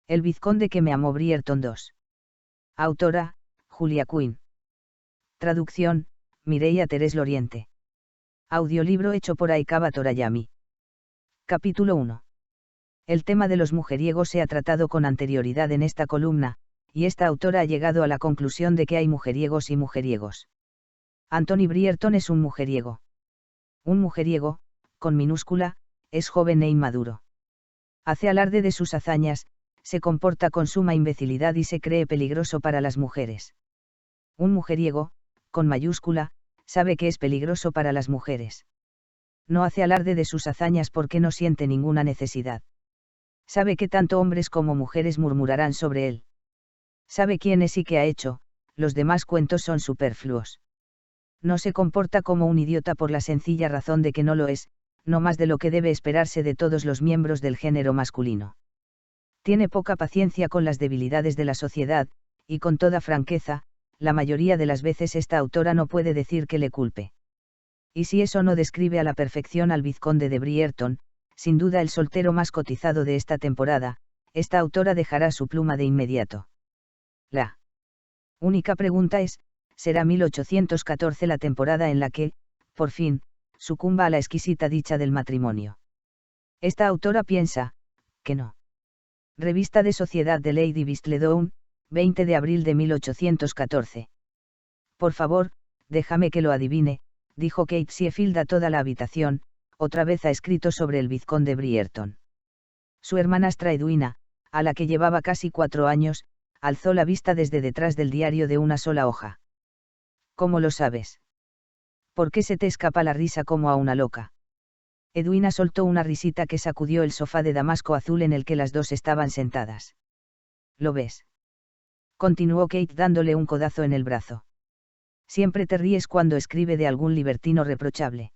El vizconde que me amó Brierton II. Autora, Julia Quinn. Traducción, Mireia Terés Loriente. Audiolibro hecho por Aikaba Torayami. Capítulo 1. El tema de los mujeriegos se ha tratado con anterioridad en esta columna, y esta autora ha llegado a la conclusión de que hay mujeriegos y mujeriegos. Anthony Brierton es un mujeriego. Un mujeriego, con minúscula, es joven e inmaduro. Hace alarde de sus hazañas, se comporta con suma imbecilidad y se cree peligroso para las mujeres. Un mujeriego, con mayúscula, sabe que es peligroso para las mujeres. No hace alarde de sus hazañas porque no siente ninguna necesidad. Sabe que tanto hombres como mujeres murmurarán sobre él. Sabe quién es y qué ha hecho, los demás cuentos son superfluos. No se comporta como un idiota por la sencilla razón de que no lo es, no más de lo que debe esperarse de todos los miembros del género masculino. Tiene poca paciencia con las debilidades de la sociedad, y con toda franqueza, la mayoría de las veces esta autora no puede decir que le culpe. Y si eso no describe a la perfección al vizconde de Brierton, sin duda el soltero más cotizado de esta temporada, esta autora dejará su pluma de inmediato. La única pregunta es, ¿será 1814 la temporada en la que, por fin, sucumba a la exquisita dicha del matrimonio? Esta autora piensa, que no. Revista de Sociedad de Lady Whistledown, 20 de abril de 1814. Por favor, déjame que lo adivine, dijo Kate Sheffield a toda la habitación, otra vez ha escrito sobre el vizconde Brierton. Su hermanastra Edwina, a la que llevaba casi 4 años, alzó la vista desde detrás del diario de una sola hoja. ¿Cómo lo sabes? ¿Por qué se te escapa la risa como a una loca? Edwina soltó una risita que sacudió el sofá de damasco azul en el que las dos estaban sentadas. ¿Lo ves? Continuó Kate dándole un codazo en el brazo. Siempre te ríes cuando escribe de algún libertino reprochable.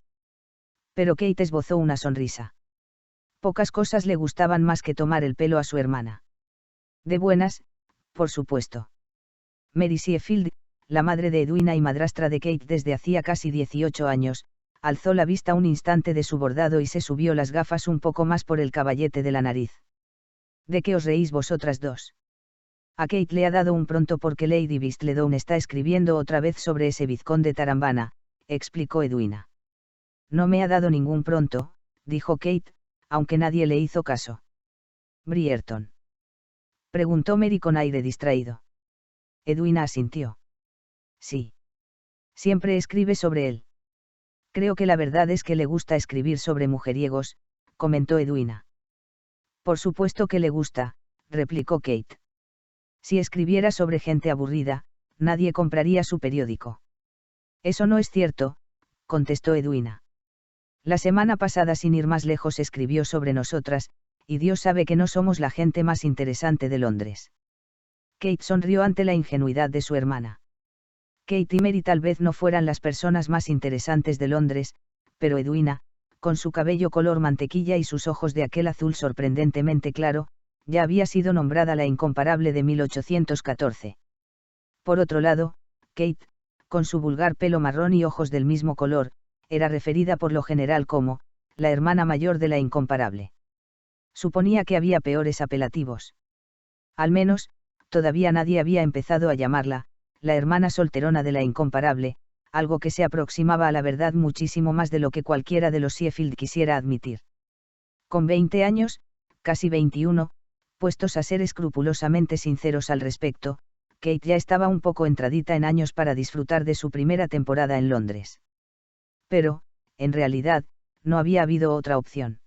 Pero Kate esbozó una sonrisa. Pocas cosas le gustaban más que tomar el pelo a su hermana. De buenas, por supuesto. Mary Sheffield, la madre de Edwina y madrastra de Kate desde hacía casi 18 años, alzó la vista un instante de su bordado y se subió las gafas un poco más por el caballete de la nariz. ¿De qué os reís vosotras dos? A Kate le ha dado un pronto porque Lady Whistledown está escribiendo otra vez sobre ese vizconde Tarambana, explicó Edwina. No me ha dado ningún pronto, dijo Kate, aunque nadie le hizo caso. ¿Brierton? Preguntó Mary con aire distraído. Edwina asintió. Sí. Siempre escribe sobre él. Creo que la verdad es que le gusta escribir sobre mujeriegos, comentó Edwina. Por supuesto que le gusta, replicó Kate. Si escribiera sobre gente aburrida, nadie compraría su periódico. Eso no es cierto, contestó Edwina. La semana pasada, sin ir más lejos, escribió sobre nosotras, y Dios sabe que no somos la gente más interesante de Londres. Kate sonrió ante la ingenuidad de su hermana. Kate y Mary tal vez no fueran las personas más interesantes de Londres, pero Edwina, con su cabello color mantequilla y sus ojos de aquel azul sorprendentemente claro, ya había sido nombrada la incomparable de 1814. Por otro lado, Kate, con su vulgar pelo marrón y ojos del mismo color, era referida por lo general como, la hermana mayor de la incomparable. Suponía que había peores apelativos. Al menos, todavía nadie había empezado a llamarla, la hermana solterona de la incomparable, algo que se aproximaba a la verdad muchísimo más de lo que cualquiera de los Sheffield quisiera admitir. Con 20 años, casi 21, puestos a ser escrupulosamente sinceros al respecto, Kate ya estaba un poco entradita en años para disfrutar de su primera temporada en Londres. Pero, en realidad, no había habido otra opción.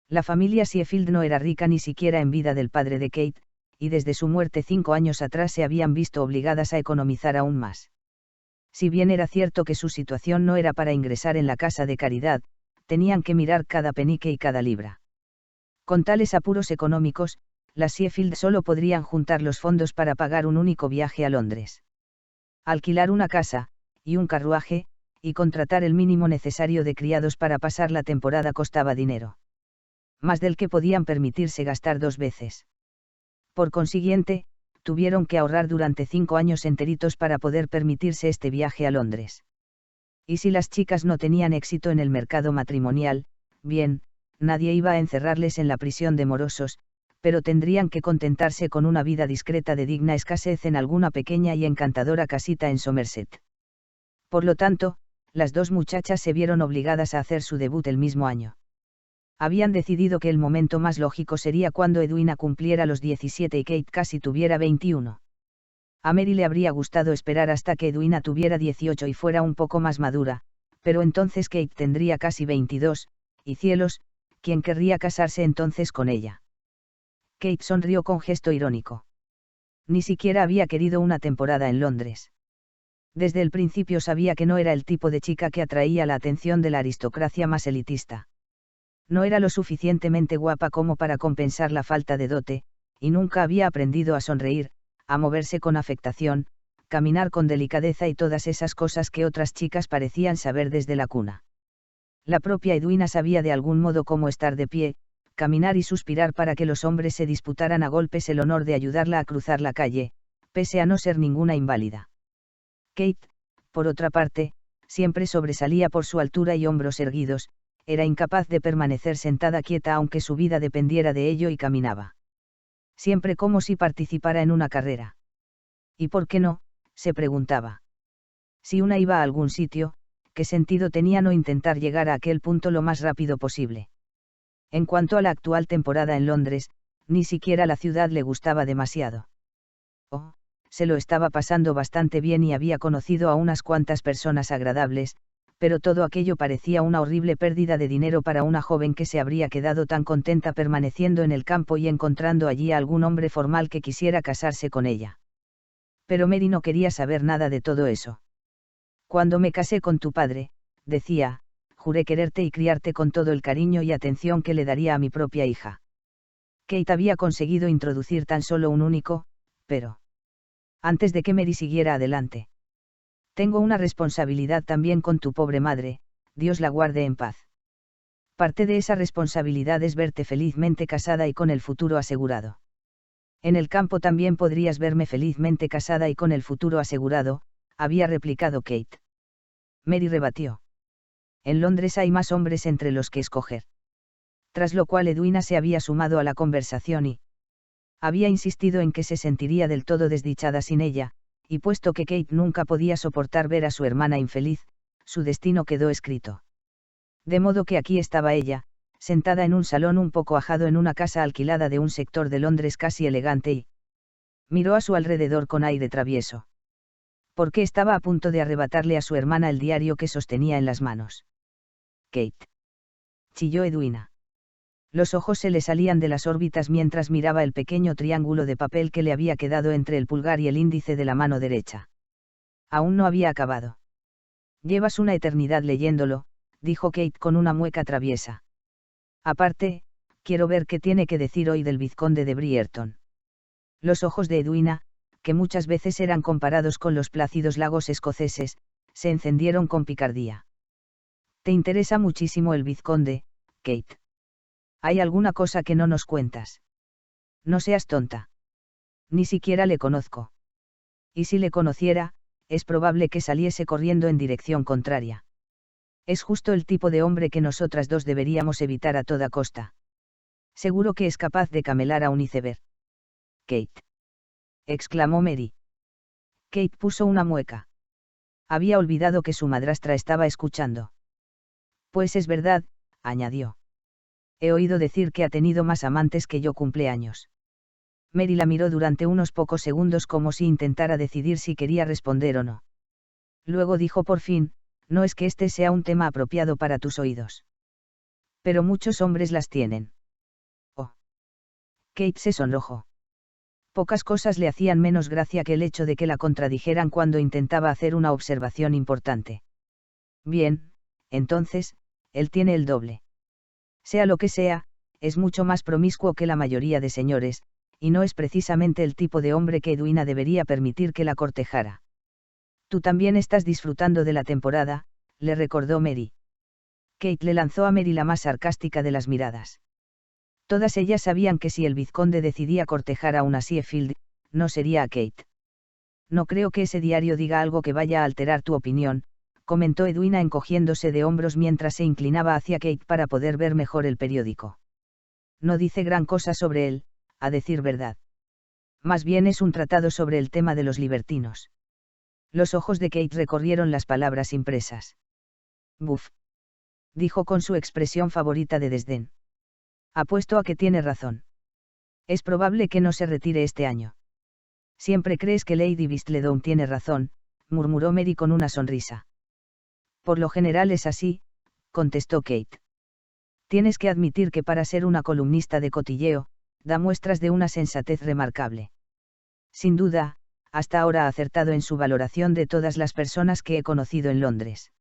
La familia Sheffield no era rica ni siquiera en vida del padre de Kate, y desde su muerte 5 años atrás se habían visto obligadas a economizar aún más. Si bien era cierto que su situación no era para ingresar en la casa de caridad, tenían que mirar cada penique y cada libra. Con tales apuros económicos, las Sheffield solo podrían juntar los fondos para pagar un único viaje a Londres. Alquilar una casa, y un carruaje, y contratar el mínimo necesario de criados para pasar la temporada costaba dinero. Más del que podían permitirse gastar 2 veces. Por consiguiente, tuvieron que ahorrar durante 5 años enteritos para poder permitirse este viaje a Londres. Y si las chicas no tenían éxito en el mercado matrimonial, bien, nadie iba a encerrarles en la prisión de morosos, pero tendrían que contentarse con una vida discreta de digna escasez en alguna pequeña y encantadora casita en Somerset. Por lo tanto, las dos muchachas se vieron obligadas a hacer su debut el mismo año. Habían decidido que el momento más lógico sería cuando Edwina cumpliera los 17 y Kate casi tuviera 21. A Mary le habría gustado esperar hasta que Edwina tuviera 18 y fuera un poco más madura, pero entonces Kate tendría casi 22, y cielos, ¿quién querría casarse entonces con ella? Kate sonrió con gesto irónico. Ni siquiera había querido una temporada en Londres. Desde el principio sabía que no era el tipo de chica que atraía la atención de la aristocracia más elitista. No era lo suficientemente guapa como para compensar la falta de dote, y nunca había aprendido a sonreír, a moverse con afectación, caminar con delicadeza y todas esas cosas que otras chicas parecían saber desde la cuna. La propia Edwina sabía de algún modo cómo estar de pie, caminar y suspirar para que los hombres se disputaran a golpes el honor de ayudarla a cruzar la calle, pese a no ser ninguna inválida. Kate, por otra parte, siempre sobresalía por su altura y hombros erguidos, era incapaz de permanecer sentada quieta aunque su vida dependiera de ello y caminaba. Siempre como si participara en una carrera. ¿Y por qué no?, se preguntaba. Si una iba a algún sitio, ¿qué sentido tenía no intentar llegar a aquel punto lo más rápido posible? En cuanto a la actual temporada en Londres, ni siquiera la ciudad le gustaba demasiado. Oh, se lo estaba pasando bastante bien y había conocido a unas cuantas personas agradables, pero todo aquello parecía una horrible pérdida de dinero para una joven que se habría quedado tan contenta permaneciendo en el campo y encontrando allí a algún hombre formal que quisiera casarse con ella. Pero Mary no quería saber nada de todo eso. Cuando me casé con tu padre, decía, juré quererte y criarte con todo el cariño y atención que le daría a mi propia hija. Kate había conseguido introducir tan solo un único, pero. Antes de que Mary siguiera adelante. Tengo una responsabilidad también con tu pobre madre, Dios la guarde en paz. Parte de esa responsabilidad es verte felizmente casada y con el futuro asegurado. En el campo también podrías verme felizmente casada y con el futuro asegurado, había replicado Kate. Mary rebatió. En Londres hay más hombres entre los que escoger. Tras lo cual Edwina se había sumado a la conversación y había insistido en que se sentiría del todo desdichada sin ella, y puesto que Kate nunca podía soportar ver a su hermana infeliz, su destino quedó escrito. De modo que aquí estaba ella, sentada en un salón un poco ajado en una casa alquilada de un sector de Londres casi elegante y miró a su alrededor con aire travieso. Porque estaba a punto de arrebatarle a su hermana el diario que sostenía en las manos. Kate. Chilló Edwina. Los ojos se le salían de las órbitas mientras miraba el pequeño triángulo de papel que le había quedado entre el pulgar y el índice de la mano derecha. Aún no había acabado. Llevas una eternidad leyéndolo, dijo Kate con una mueca traviesa. Aparte, quiero ver qué tiene que decir hoy del vizconde de Brierton. Los ojos de Edwina, que muchas veces eran comparados con los plácidos lagos escoceses, se encendieron con picardía. Te interesa muchísimo el vizconde, Kate. ¿Hay alguna cosa que no nos cuentas? No seas tonta. Ni siquiera le conozco. Y si le conociera, es probable que saliese corriendo en dirección contraria. Es justo el tipo de hombre que nosotras dos deberíamos evitar a toda costa. Seguro que es capaz de camelar a un iceberg. Kate. Exclamó Mary. Kate puso una mueca. Había olvidado que su madrastra estaba escuchando. Pues es verdad, añadió. He oído decir que ha tenido más amantes que yo cumpleaños. Mary la miró durante unos pocos segundos como si intentara decidir si quería responder o no. Luego dijo por fin, no es que este sea un tema apropiado para tus oídos. Pero muchos hombres las tienen. Oh. Kate se sonrojó. Pocas cosas le hacían menos gracia que el hecho de que la contradijeran cuando intentaba hacer una observación importante. Bien, entonces, él tiene el doble. Sea lo que sea, es mucho más promiscuo que la mayoría de señores, y no es precisamente el tipo de hombre que Edwina debería permitir que la cortejara. Tú también estás disfrutando de la temporada, le recordó Mary. Kate le lanzó a Mary la más sarcástica de las miradas. Todas ellas sabían que si el vizconde decidía cortejar a una Sheffield, no sería a Kate. No creo que ese diario diga algo que vaya a alterar tu opinión, comentó Edwina encogiéndose de hombros mientras se inclinaba hacia Kate para poder ver mejor el periódico. No dice gran cosa sobre él, a decir verdad. Más bien es un tratado sobre el tema de los libertinos. Los ojos de Kate recorrieron las palabras impresas. Buf. Dijo con su expresión favorita de desdén. Apuesto a que tiene razón. Es probable que no se retire este año. Siempre crees que Lady Whistledown tiene razón, murmuró Mary con una sonrisa. Por lo general es así, contestó Kate. Tienes que admitir que para ser una columnista de cotilleo, da muestras de una sensatez remarcable. Sin duda, hasta ahora ha acertado en su valoración de todas las personas que he conocido en Londres.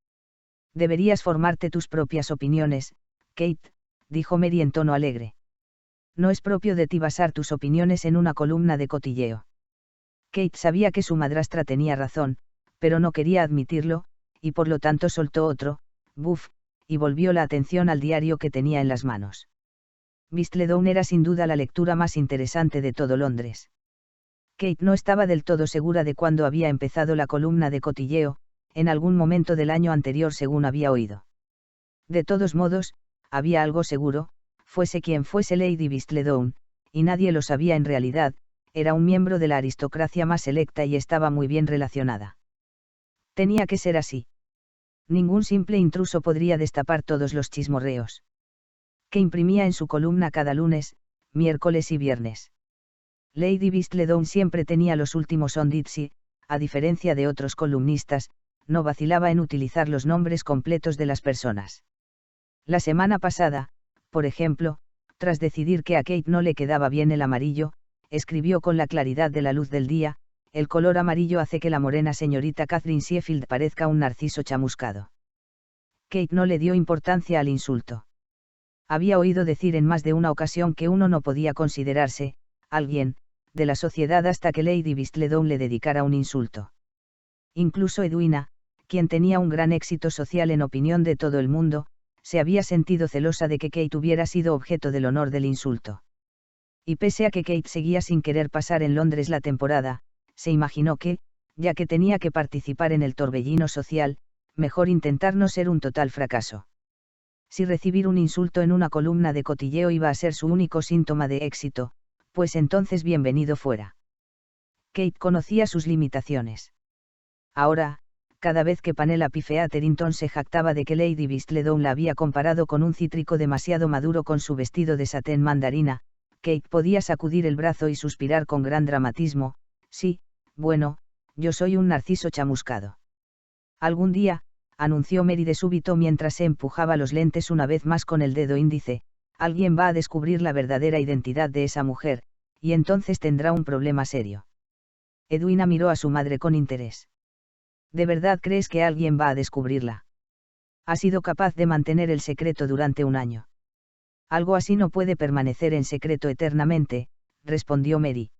Deberías formarte tus propias opiniones, Kate, dijo Mary en tono alegre. No es propio de ti basar tus opiniones en una columna de cotilleo. Kate sabía que su madrastra tenía razón, pero no quería admitirlo, y por lo tanto soltó otro, buf, y volvió la atención al diario que tenía en las manos. Whistledown era sin duda la lectura más interesante de todo Londres. Kate no estaba del todo segura de cuándo había empezado la columna de cotilleo, en algún momento del año anterior según había oído. De todos modos, había algo seguro, fuese quien fuese Lady Whistledown, y nadie lo sabía en realidad, era un miembro de la aristocracia más selecta y estaba muy bien relacionada. Tenía que ser así. Ningún simple intruso podría destapar todos los chismorreos que imprimía en su columna cada lunes, miércoles y viernes. Lady Whistledown siempre tenía los últimos ondits y, a diferencia de otros columnistas, no vacilaba en utilizar los nombres completos de las personas. La semana pasada, por ejemplo, tras decidir que a Kate no le quedaba bien el amarillo, escribió con la claridad de la luz del día: el color amarillo hace que la morena señorita Catherine Sheffield parezca un narciso chamuscado. Kate no le dio importancia al insulto. Había oído decir en más de una ocasión que uno no podía considerarse alguien de la sociedad hasta que Lady Whistledown le dedicara un insulto. Incluso Edwina, quien tenía un gran éxito social en opinión de todo el mundo, se había sentido celosa de que Kate hubiera sido objeto del honor del insulto. Y pese a que Kate seguía sin querer pasar en Londres la temporada, se imaginó que, ya que tenía que participar en el torbellino social, mejor intentar no ser un total fracaso. Si recibir un insulto en una columna de cotilleo iba a ser su único síntoma de éxito, pues entonces bienvenido fuera. Kate conocía sus limitaciones. Ahora, cada vez que Penelope Featherington se jactaba de que Lady Whistledown la había comparado con un cítrico demasiado maduro con su vestido de satén mandarina, Kate podía sacudir el brazo y suspirar con gran dramatismo: sí, bueno, yo soy un narciso chamuscado. Algún día, anunció Mary de súbito mientras se empujaba los lentes una vez más con el dedo índice, alguien va a descubrir la verdadera identidad de esa mujer, y entonces tendrá un problema serio. Edwina miró a su madre con interés. ¿De verdad crees que alguien va a descubrirla? Ha sido capaz de mantener el secreto durante un año. Algo así no puede permanecer en secreto eternamente, respondió Mary.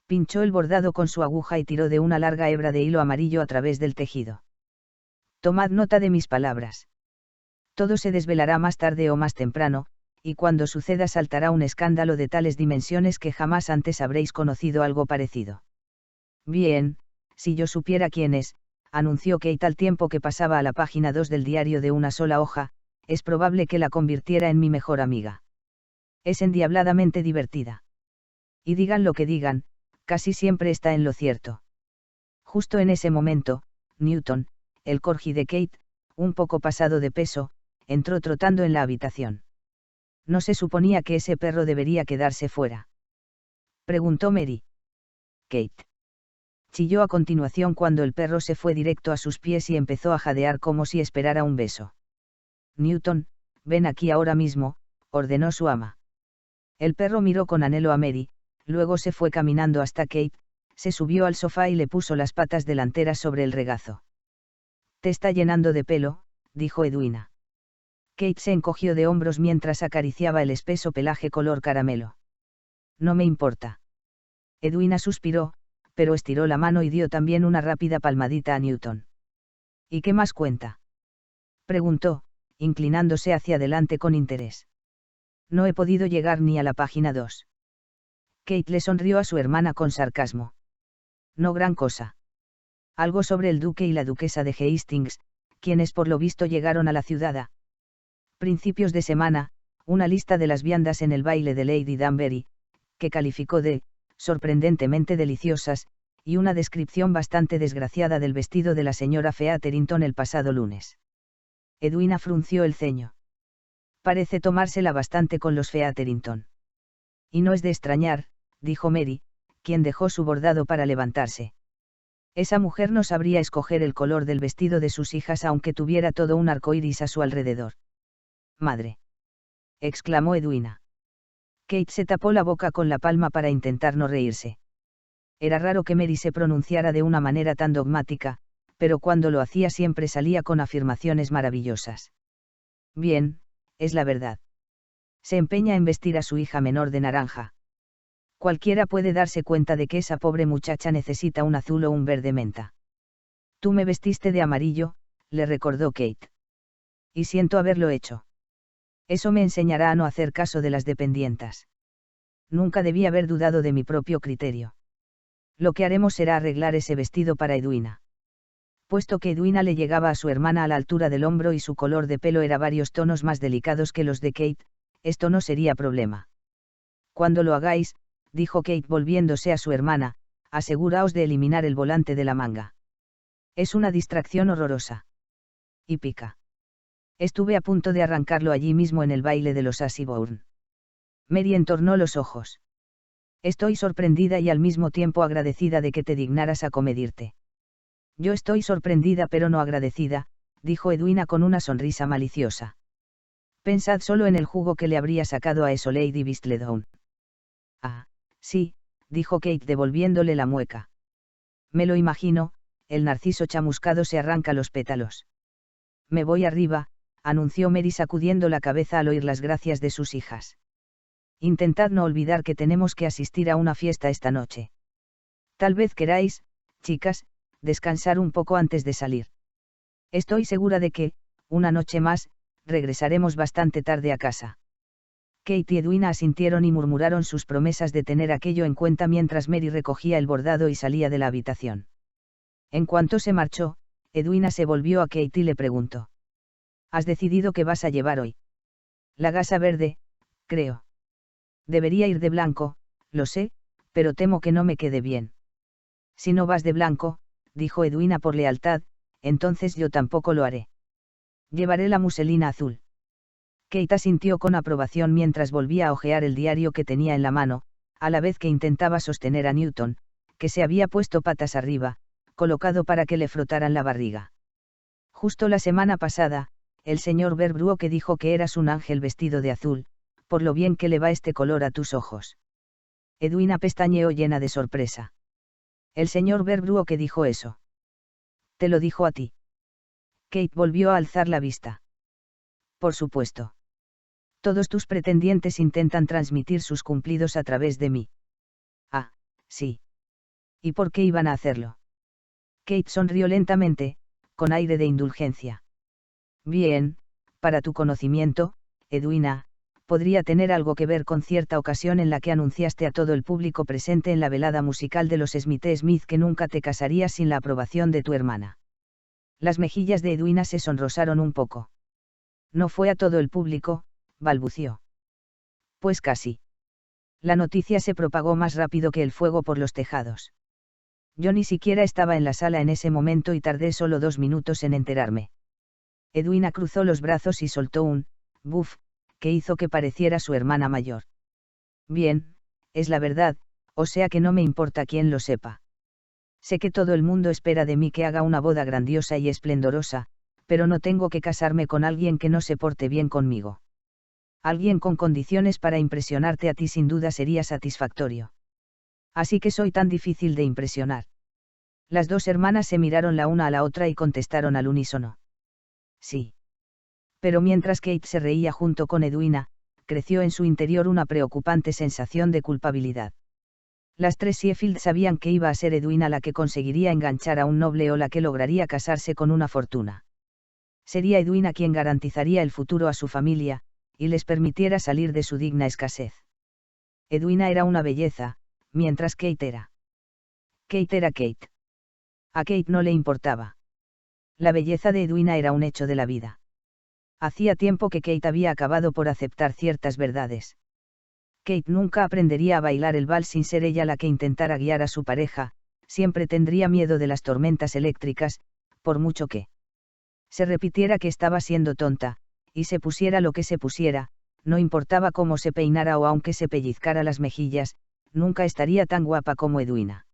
Pinchó el bordado con su aguja y tiró de una larga hebra de hilo amarillo a través del tejido. Tomad nota de mis palabras. Todo se desvelará más tarde o más temprano, y cuando suceda saltará un escándalo de tales dimensiones que jamás antes habréis conocido algo parecido. Bien, si yo supiera quién es, anunció Kate al tiempo que pasaba a la página 2 del diario de una sola hoja, es probable que la convirtiera en mi mejor amiga. Es endiabladamente divertida. Y digan lo que digan, casi siempre está en lo cierto. Justo en ese momento, Newton, el corgi de Kate, un poco pasado de peso, entró trotando en la habitación. ¿No se suponía que ese perro debería quedarse fuera?, preguntó Mary. Kate chilló a continuación cuando el perro se fue directo a sus pies y empezó a jadear como si esperara un beso. Newton, ven aquí ahora mismo, ordenó su ama. El perro miró con anhelo a Mary, luego se fue caminando hasta Kate, se subió al sofá y le puso las patas delanteras sobre el regazo. Te está llenando de pelo, dijo Edwina. Kate se encogió de hombros mientras acariciaba el espeso pelaje color caramelo. No me importa. Edwina suspiró, pero estiró la mano y dio también una rápida palmadita a Newton. ¿Y qué más cuenta?, preguntó, inclinándose hacia adelante con interés. No he podido llegar ni a la página 2. Kate le sonrió a su hermana con sarcasmo. No gran cosa. Algo sobre el duque y la duquesa de Hastings, quienes por lo visto llegaron a la ciudad a principios de semana, una lista de las viandas en el baile de Lady Danbury, que calificó de sorprendentemente deliciosas, y una descripción bastante desgraciada del vestido de la señora Featherington el pasado lunes. Edwina frunció el ceño. Parece tomársela bastante con los Featherington. Y no es de extrañar, dijo Mary, quien dejó su bordado para levantarse. Esa mujer no sabría escoger el color del vestido de sus hijas aunque tuviera todo un arcoíris a su alrededor. Madre, exclamó Edwina. Kate se tapó la boca con la palma para intentar no reírse. Era raro que Mary se pronunciara de una manera tan dogmática, pero cuando lo hacía siempre salía con afirmaciones maravillosas. Bien, es la verdad. Se empeña en vestir a su hija menor de naranja. Cualquiera puede darse cuenta de que esa pobre muchacha necesita un azul o un verde menta. Tú me vestiste de amarillo, le recordó Kate. Y siento haberlo hecho. Eso me enseñará a no hacer caso de las dependientas. Nunca debí haber dudado de mi propio criterio. Lo que haremos será arreglar ese vestido para Edwina. Puesto que Edwina le llegaba a su hermana a la altura del hombro y su color de pelo era varios tonos más delicados que los de Kate, esto no sería problema. Cuando lo hagáis, dijo Kate volviéndose a su hermana, aseguraos de eliminar el volante de la manga. Es una distracción horrorosa. Y pica. Estuve a punto de arrancarlo allí mismo en el baile de los Ashbourne. Mary entornó los ojos. Estoy sorprendida y al mismo tiempo agradecida de que te dignaras a comedirte. Yo estoy sorprendida pero no agradecida, dijo Edwina con una sonrisa maliciosa. Pensad solo en el jugo que le habría sacado a eso Lady Whistledown. Ah, sí, dijo Kate devolviéndole la mueca. Me lo imagino, el narciso chamuscado se arranca los pétalos. Me voy arriba, anunció Mary sacudiendo la cabeza al oír las gracias de sus hijas. Intentad no olvidar que tenemos que asistir a una fiesta esta noche. Tal vez queráis, chicas, descansar un poco antes de salir. Estoy segura de que, una noche más, regresaremos bastante tarde a casa. Kate y Edwina asintieron y murmuraron sus promesas de tener aquello en cuenta mientras Mary recogía el bordado y salía de la habitación. En cuanto se marchó, Edwina se volvió a Kate y le preguntó. ¿Has decidido qué vas a llevar hoy? La gasa verde, creo. Debería ir de blanco, lo sé, pero temo que no me quede bien. Si no vas de blanco, dijo Edwina por lealtad, entonces yo tampoco lo haré. Llevaré la muselina azul. Kate asintió con aprobación mientras volvía a hojear el diario que tenía en la mano, a la vez que intentaba sostener a Newton, que se había puesto patas arriba, colocado para que le frotaran la barriga. Justo la semana pasada, el señor Berbruoque dijo que eras un ángel vestido de azul, por lo bien que le va este color a tus ojos. Edwina pestañeó llena de sorpresa. El señor Berbruoque dijo eso. ¿Te lo dijo a ti? Kate volvió a alzar la vista. Por supuesto. Todos tus pretendientes intentan transmitir sus cumplidos a través de mí. Ah, sí. ¿Y por qué iban a hacerlo? Kate sonrió lentamente, con aire de indulgencia. Bien, para tu conocimiento, Edwina, podría tener algo que ver con cierta ocasión en la que anunciaste a todo el público presente en la velada musical de los Smith que nunca te casarías sin la aprobación de tu hermana. Las mejillas de Edwina se sonrosaron un poco. No fue a todo el público, balbució. Pues casi. La noticia se propagó más rápido que el fuego por los tejados. Yo ni siquiera estaba en la sala en ese momento y tardé solo 2 minutos en enterarme. Edwina cruzó los brazos y soltó un buf, que hizo que pareciera su hermana mayor. Bien, es la verdad, o sea que no me importa quién lo sepa. Sé que todo el mundo espera de mí que haga una boda grandiosa y esplendorosa, pero no tengo que casarme con alguien que no se porte bien conmigo. Alguien con condiciones para impresionarte a ti sin duda sería satisfactorio. Así que soy tan difícil de impresionar. Las dos hermanas se miraron la una a la otra y contestaron al unísono. Sí. Pero mientras Kate se reía junto con Edwina, creció en su interior una preocupante sensación de culpabilidad. Las tres Sheffield sabían que iba a ser Edwina la que conseguiría enganchar a un noble o la que lograría casarse con una fortuna. Sería Edwina quien garantizaría el futuro a su familia, y les permitiera salir de su digna escasez. Edwina era una belleza, mientras Kate era. Kate era Kate. A Kate no le importaba. La belleza de Edwina era un hecho de la vida. Hacía tiempo que Kate había acabado por aceptar ciertas verdades. Kate nunca aprendería a bailar el vals sin ser ella la que intentara guiar a su pareja, siempre tendría miedo de las tormentas eléctricas, por mucho que se repitiera que estaba siendo tonta, y se pusiera lo que se pusiera, no importaba cómo se peinara o aunque se pellizcara las mejillas, nunca estaría tan guapa como Edwina.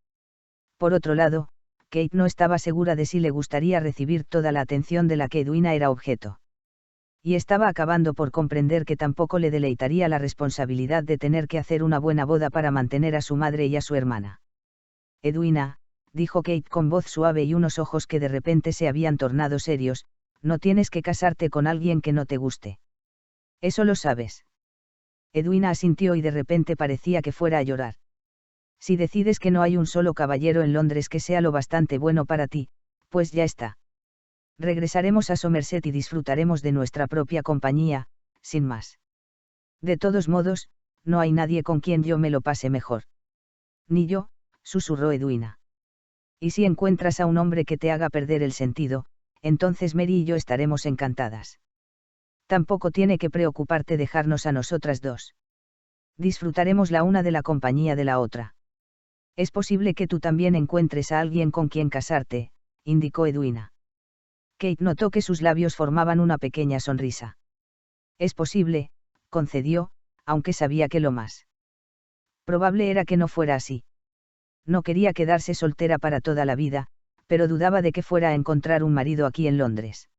Por otro lado, Kate no estaba segura de si le gustaría recibir toda la atención de la que Edwina era objeto. Y estaba acabando por comprender que tampoco le deleitaría la responsabilidad de tener que hacer una buena boda para mantener a su madre y a su hermana. Edwina, dijo Kate con voz suave y unos ojos que de repente se habían tornado serios, no tienes que casarte con alguien que no te guste. Eso lo sabes. Edwina asintió y de repente parecía que fuera a llorar. Si decides que no hay un solo caballero en Londres que sea lo bastante bueno para ti, pues ya está. Regresaremos a Somerset y disfrutaremos de nuestra propia compañía, sin más. De todos modos, no hay nadie con quien yo me lo pase mejor. Ni yo, susurró Edwina. Y si encuentras a un hombre que te haga perder el sentido, entonces Mary y yo estaremos encantadas. Tampoco tiene que preocuparte dejarnos a nosotras dos. Disfrutaremos la una de la compañía de la otra. Es posible que tú también encuentres a alguien con quien casarte, indicó Edwina. Kate notó que sus labios formaban una pequeña sonrisa. Es posible, concedió, aunque sabía que lo más probable era que no fuera así. No quería quedarse soltera para toda la vida, pero dudaba de que fuera a encontrar un marido aquí en Londres.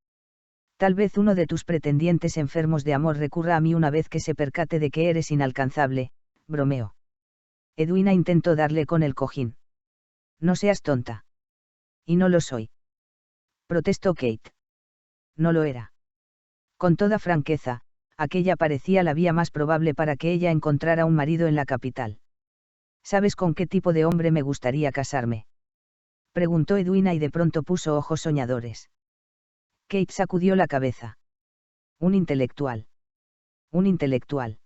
Tal vez uno de tus pretendientes enfermos de amor recurra a mí una vez que se percate de que eres inalcanzable, bromeó. Edwina intentó darle con el cojín. No seas tonta. Y no lo soy. Protestó Kate. No lo era. Con toda franqueza, aquella parecía la vía más probable para que ella encontrara un marido en la capital. ¿Sabes con qué tipo de hombre me gustaría casarme?, preguntó Edwina y de pronto puso ojos soñadores. Kate sacudió la cabeza. Un intelectual. Un intelectual.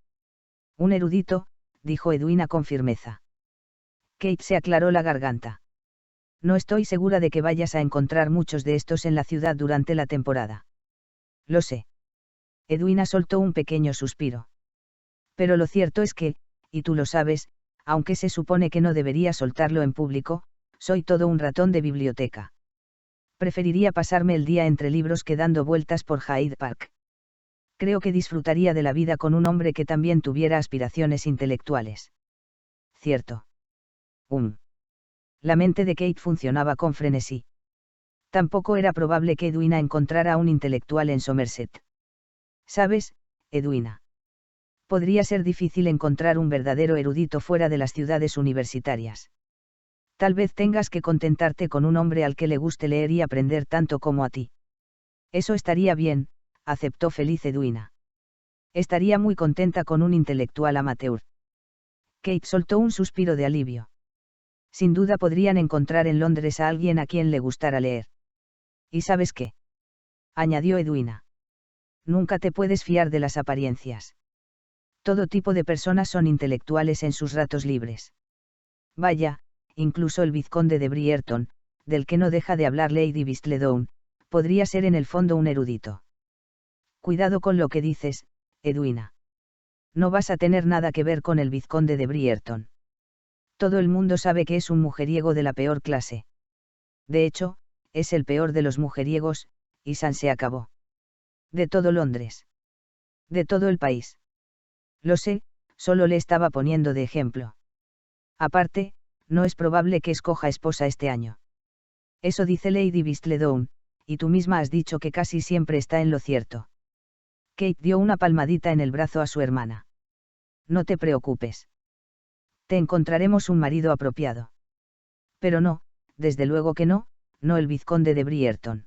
Un erudito, dijo Edwina con firmeza. Kate se aclaró la garganta. No estoy segura de que vayas a encontrar muchos de estos en la ciudad durante la temporada. Lo sé. Edwina soltó un pequeño suspiro. Pero lo cierto es que, y tú lo sabes, aunque se supone que no debería soltarlo en público, soy todo un ratón de biblioteca. Preferiría pasarme el día entre libros que dando vueltas por Hyde Park. Creo que disfrutaría de la vida con un hombre que también tuviera aspiraciones intelectuales. Cierto. La mente de Kate funcionaba con frenesí. Tampoco era probable que Edwina encontrara a un intelectual en Somerset. ¿Sabes, Edwina? Podría ser difícil encontrar un verdadero erudito fuera de las ciudades universitarias. Tal vez tengas que contentarte con un hombre al que le guste leer y aprender tanto como a ti. Eso estaría bien, aceptó feliz Edwina. Estaría muy contenta con un intelectual amateur. Kate soltó un suspiro de alivio. Sin duda podrían encontrar en Londres a alguien a quien le gustara leer. ¿Y sabes qué?, añadió Edwina. Nunca te puedes fiar de las apariencias. Todo tipo de personas son intelectuales en sus ratos libres. Vaya, incluso el vizconde de Brierton, del que no deja de hablar Lady Whistledown, podría ser en el fondo un erudito. Cuidado con lo que dices, Edwina. No vas a tener nada que ver con el vizconde de Brierton. Todo el mundo sabe que es un mujeriego de la peor clase. De hecho, es el peor de los mujeriegos, y San se acabó. De todo Londres. De todo el país. Lo sé, solo le estaba poniendo de ejemplo. Aparte, no es probable que escoja esposa este año. Eso dice Lady Whistledown, y tú misma has dicho que casi siempre está en lo cierto. Kate dio una palmadita en el brazo a su hermana. No te preocupes. Te encontraremos un marido apropiado. Pero no, desde luego que no, no el vizconde de Brierton.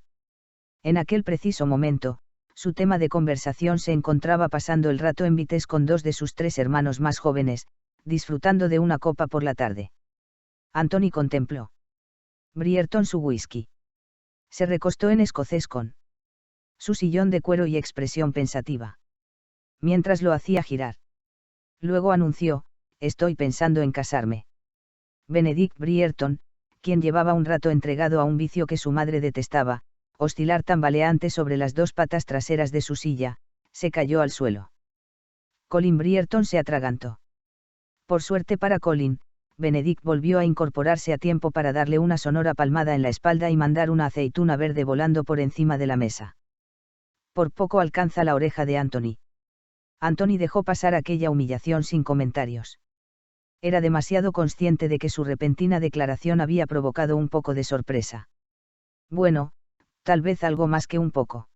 En aquel preciso momento, su tema de conversación se encontraba pasando el rato en Vitesse con dos de sus tres hermanos más jóvenes, disfrutando de una copa por la tarde. Anthony contempló Brierton su whisky. Se recostó en escocés con su sillón de cuero y expresión pensativa. Mientras lo hacía girar. Luego anunció, estoy pensando en casarme. Benedict Brierton, quien llevaba un rato entregado a un vicio que su madre detestaba, oscilar tambaleante sobre las dos patas traseras de su silla, se cayó al suelo. Colin Brierton se atragantó. Por suerte para Colin, Benedict volvió a incorporarse a tiempo para darle una sonora palmada en la espalda y mandar una aceituna verde volando por encima de la mesa. Por poco alcanza la oreja de Anthony. Anthony dejó pasar aquella humillación sin comentarios. Era demasiado consciente de que su repentina declaración había provocado un poco de sorpresa. Bueno, tal vez algo más que un poco.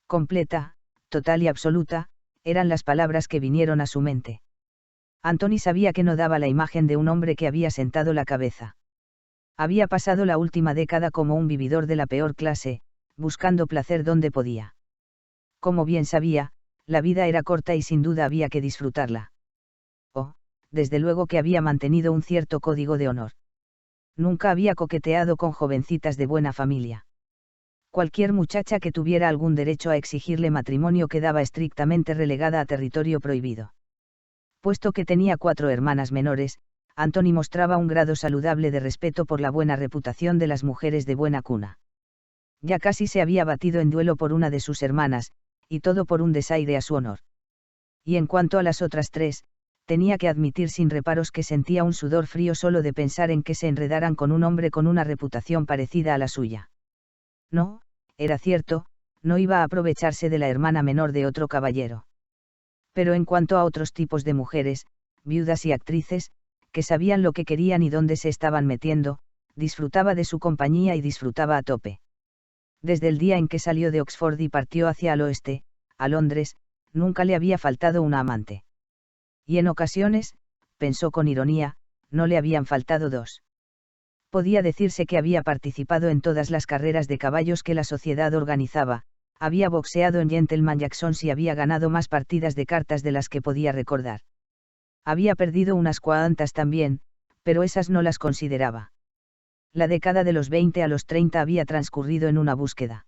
Completa, total y absoluta, eran las palabras que vinieron a su mente. Anthony sabía que no daba la imagen de un hombre que había sentado la cabeza. Había pasado la última década como un vividor de la peor clase, buscando placer donde podía. Como bien sabía, la vida era corta y sin duda había que disfrutarla. Oh, desde luego que había mantenido un cierto código de honor. Nunca había coqueteado con jovencitas de buena familia. Cualquier muchacha que tuviera algún derecho a exigirle matrimonio quedaba estrictamente relegada a territorio prohibido. Puesto que tenía 4 hermanas menores, Anthony mostraba un grado saludable de respeto por la buena reputación de las mujeres de buena cuna. Ya casi se había batido en duelo por una de sus hermanas, y todo por un desaire a su honor. Y en cuanto a las otras 3, tenía que admitir sin reparos que sentía un sudor frío solo de pensar en que se enredaran con un hombre con una reputación parecida a la suya. No, era cierto, no iba a aprovecharse de la hermana menor de otro caballero. Pero en cuanto a otros tipos de mujeres, viudas y actrices, que sabían lo que querían y dónde se estaban metiendo, disfrutaba de su compañía y disfrutaba a tope. Desde el día en que salió de Oxford y partió hacia el oeste, a Londres, nunca le había faltado una amante. Y en ocasiones, pensó con ironía, no le habían faltado 2. Podía decirse que había participado en todas las carreras de caballos que la sociedad organizaba, había boxeado en Gentleman Jackson's y había ganado más partidas de cartas de las que podía recordar. Había perdido unas cuantas también, pero esas no las consideraba. La década de los 20 a los 30 había transcurrido en una búsqueda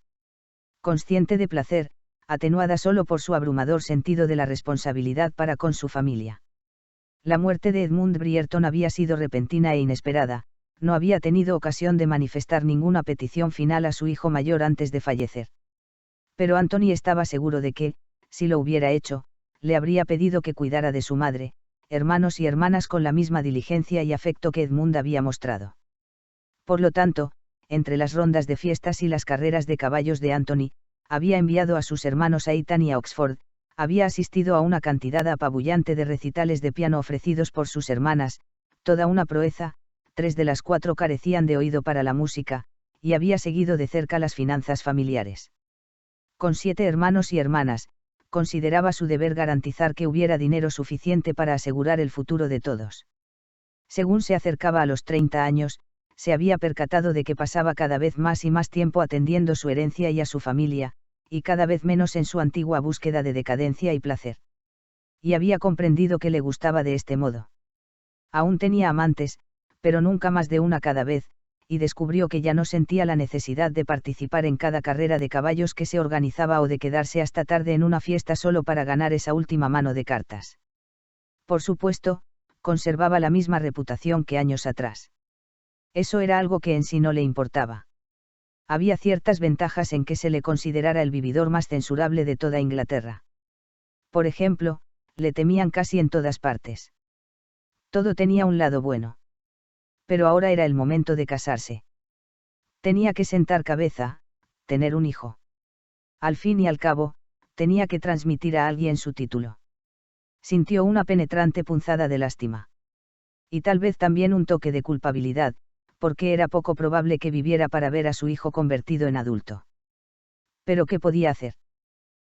consciente de placer, atenuada solo por su abrumador sentido de la responsabilidad para con su familia. La muerte de Edmund Brierton había sido repentina e inesperada, no había tenido ocasión de manifestar ninguna petición final a su hijo mayor antes de fallecer. Pero Anthony estaba seguro de que, si lo hubiera hecho, le habría pedido que cuidara de su madre, hermanos y hermanas con la misma diligencia y afecto que Edmund había mostrado. Por lo tanto, entre las rondas de fiestas y las carreras de caballos de Anthony, había enviado a sus hermanos a Eton y a Oxford, había asistido a una cantidad apabullante de recitales de piano ofrecidos por sus hermanas, toda una proeza, 3 de las 4 carecían de oído para la música, y había seguido de cerca las finanzas familiares. Con 7 hermanos y hermanas, consideraba su deber garantizar que hubiera dinero suficiente para asegurar el futuro de todos. Según se acercaba a los 30 años, se había percatado de que pasaba cada vez más y más tiempo atendiendo su herencia y a su familia, y cada vez menos en su antigua búsqueda de decadencia y placer. Y había comprendido que le gustaba de este modo. Aún tenía amantes, pero nunca más de una cada vez, y descubrió que ya no sentía la necesidad de participar en cada carrera de caballos que se organizaba o de quedarse hasta tarde en una fiesta solo para ganar esa última mano de cartas. Por supuesto, conservaba la misma reputación que años atrás. Eso era algo que en sí no le importaba. Había ciertas ventajas en que se le considerara el vividor más censurable de toda Inglaterra. Por ejemplo, le temían casi en todas partes. Todo tenía un lado bueno. Pero ahora era el momento de casarse. Tenía que sentar cabeza, tener un hijo. Al fin y al cabo, tenía que transmitir a alguien su título. Sintió una penetrante punzada de lástima. Y tal vez también un toque de culpabilidad, porque era poco probable que viviera para ver a su hijo convertido en adulto. Pero ¿qué podía hacer?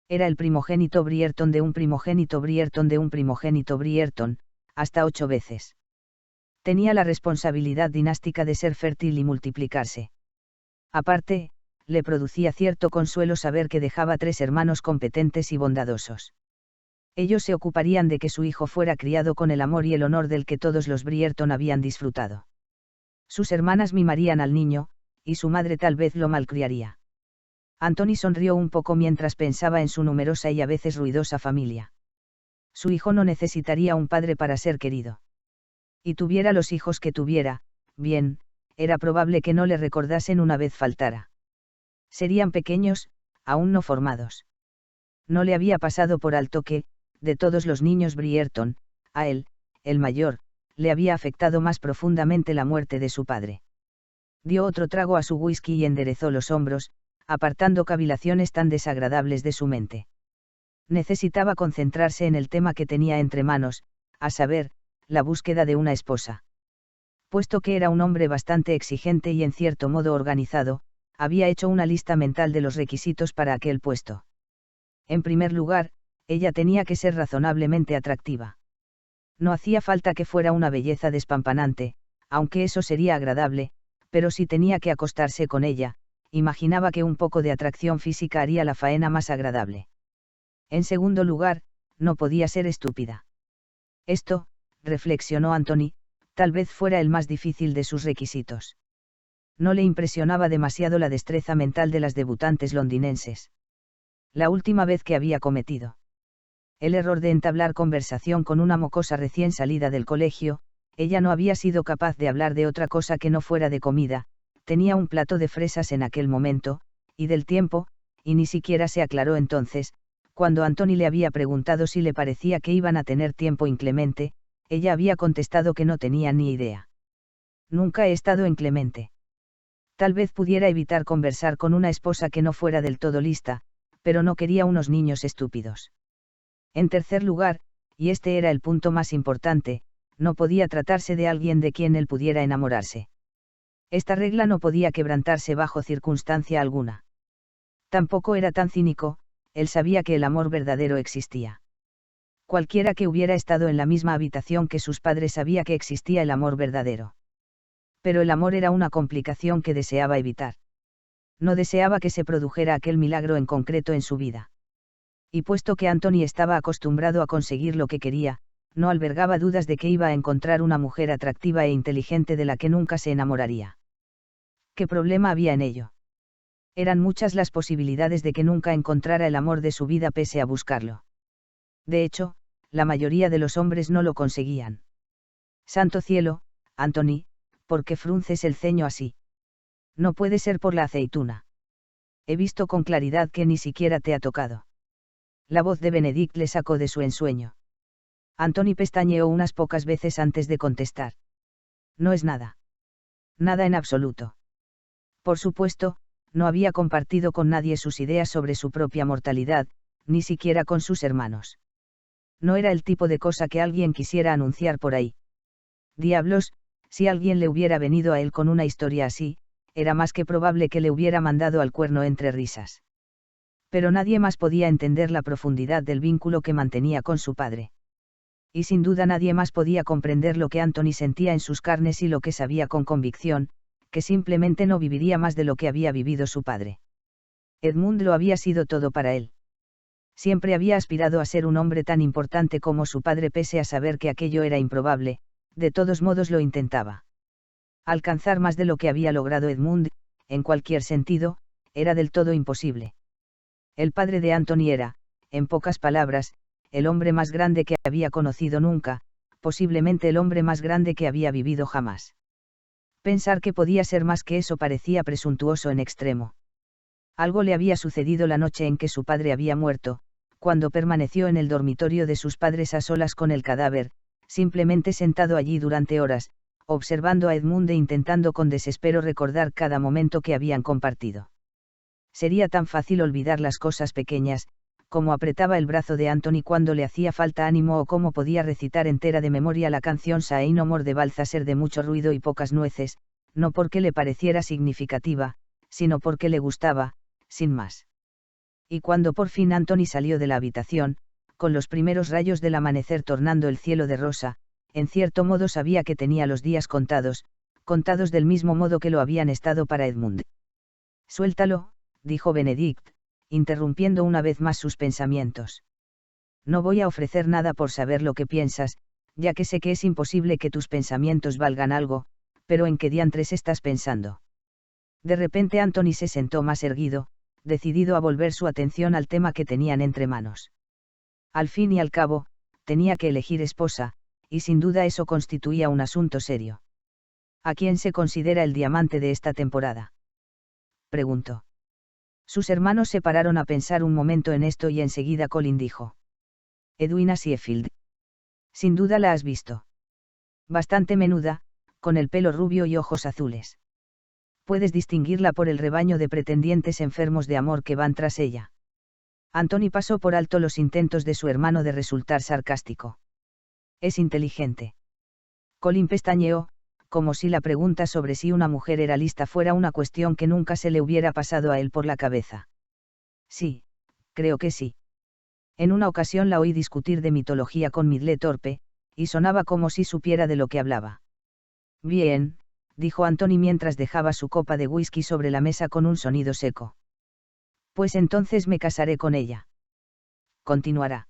Era el primogénito Brierton de un primogénito Brierton de un primogénito Brierton, hasta 8 veces. Tenía la responsabilidad dinástica de ser fértil y multiplicarse. Aparte, le producía cierto consuelo saber que dejaba 3 hermanos competentes y bondadosos. Ellos se ocuparían de que su hijo fuera criado con el amor y el honor del que todos los Brierton habían disfrutado. Sus hermanas mimarían al niño, y su madre tal vez lo malcriaría. Anthony sonrió un poco mientras pensaba en su numerosa y a veces ruidosa familia. Su hijo no necesitaría un padre para ser querido. Y tuviera los hijos que tuviera, bien, era probable que no le recordasen una vez faltara. Serían pequeños, aún no formados. No le había pasado por alto que, de todos los niños Brierton, a él, el mayor, le había afectado más profundamente la muerte de su padre. Dio otro trago a su whisky y enderezó los hombros, apartando cavilaciones tan desagradables de su mente. Necesitaba concentrarse en el tema que tenía entre manos, a saber, la búsqueda de una esposa. Puesto que era un hombre bastante exigente y en cierto modo organizado, había hecho una lista mental de los requisitos para aquel puesto. En primer lugar, ella tenía que ser razonablemente atractiva. No hacía falta que fuera una belleza despampanante, aunque eso sería agradable, pero si tenía que acostarse con ella, imaginaba que un poco de atracción física haría la faena más agradable. En segundo lugar, no podía ser estúpida. Esto, reflexionó Anthony, tal vez fuera el más difícil de sus requisitos. No le impresionaba demasiado la destreza mental de las debutantes londinenses. La última vez que había cometido el error de entablar conversación con una mocosa recién salida del colegio, ella no había sido capaz de hablar de otra cosa que no fuera de comida, tenía un plato de fresas en aquel momento, y del tiempo, y ni siquiera se aclaró entonces, cuando Anthony le había preguntado si le parecía que iban a tener tiempo inclemente, ella había contestado que no tenía ni idea. Nunca he estado inclemente. Tal vez pudiera evitar conversar con una esposa que no fuera del todo lista, pero no quería unos niños estúpidos. En tercer lugar, y este era el punto más importante, no podía tratarse de alguien de quien él pudiera enamorarse. Esta regla no podía quebrantarse bajo circunstancia alguna. Tampoco era tan cínico, él sabía que el amor verdadero existía. Cualquiera que hubiera estado en la misma habitación que sus padres sabía que existía el amor verdadero. Pero el amor era una complicación que deseaba evitar. No deseaba que se produjera aquel milagro en concreto en su vida. Y puesto que Anthony estaba acostumbrado a conseguir lo que quería, no albergaba dudas de que iba a encontrar una mujer atractiva e inteligente de la que nunca se enamoraría. ¿Qué problema había en ello? Eran muchas las posibilidades de que nunca encontrara el amor de su vida pese a buscarlo. De hecho, la mayoría de los hombres no lo conseguían. Santo cielo, Anthony, ¿por qué frunces el ceño así? No puede ser por la aceituna. He visto con claridad que ni siquiera te ha tocado. La voz de Benedict le sacó de su ensueño. Anthony pestañeó unas pocas veces antes de contestar. No es nada. Nada en absoluto. Por supuesto, no había compartido con nadie sus ideas sobre su propia mortalidad, ni siquiera con sus hermanos. No era el tipo de cosa que alguien quisiera anunciar por ahí. Diablos, si alguien le hubiera venido a él con una historia así, era más que probable que le hubiera mandado al cuerno entre risas. Pero nadie más podía entender la profundidad del vínculo que mantenía con su padre. Y sin duda nadie más podía comprender lo que Anthony sentía en sus carnes y lo que sabía con convicción, que simplemente no viviría más de lo que había vivido su padre. Edmund lo había sido todo para él. Siempre había aspirado a ser un hombre tan importante como su padre pese a saber que aquello era improbable, de todos modos lo intentaba. Alcanzar más de lo que había logrado Edmund, en cualquier sentido, era del todo imposible. El padre de Anthony era, en pocas palabras, el hombre más grande que había conocido nunca, posiblemente el hombre más grande que había vivido jamás. Pensar que podía ser más que eso parecía presuntuoso en extremo. Algo le había sucedido la noche en que su padre había muerto, cuando permaneció en el dormitorio de sus padres a solas con el cadáver, simplemente sentado allí durante horas, observando a Edmund e intentando con desespero recordar cada momento que habían compartido. Sería tan fácil olvidar las cosas pequeñas, como apretaba el brazo de Anthony cuando le hacía falta ánimo o cómo podía recitar entera de memoria la canción Say No More de Balthasar de mucho ruido y pocas nueces, no porque le pareciera significativa, sino porque le gustaba, sin más. Y cuando por fin Anthony salió de la habitación, con los primeros rayos del amanecer tornando el cielo de rosa, en cierto modo sabía que tenía los días contados, contados del mismo modo que lo habían estado para Edmund. Suéltalo, dijo Benedict, interrumpiendo una vez más sus pensamientos. No voy a ofrecer nada por saber lo que piensas, ya que sé que es imposible que tus pensamientos valgan algo, pero ¿en qué diantres estás pensando? De repente Anthony se sentó más erguido, decidido a volver su atención al tema que tenían entre manos. Al fin y al cabo, tenía que elegir esposa, y sin duda eso constituía un asunto serio. ¿A quién se considera el diamante de esta temporada?, preguntó. Sus hermanos se pararon a pensar un momento en esto y enseguida Colin dijo: Edwina Sheffield. Sin duda la has visto. Bastante menuda, con el pelo rubio y ojos azules. Puedes distinguirla por el rebaño de pretendientes enfermos de amor que van tras ella. Anthony pasó por alto los intentos de su hermano de resultar sarcástico. Es inteligente. Colin pestañeó, como si la pregunta sobre si una mujer era lista fuera una cuestión que nunca se le hubiera pasado a él por la cabeza. Sí, creo que sí. En una ocasión la oí discutir de mitología con Midle Torpe, y sonaba como si supiera de lo que hablaba. Bien, dijo Anthony mientras dejaba su copa de whisky sobre la mesa con un sonido seco. Pues entonces me casaré con ella. Continuará.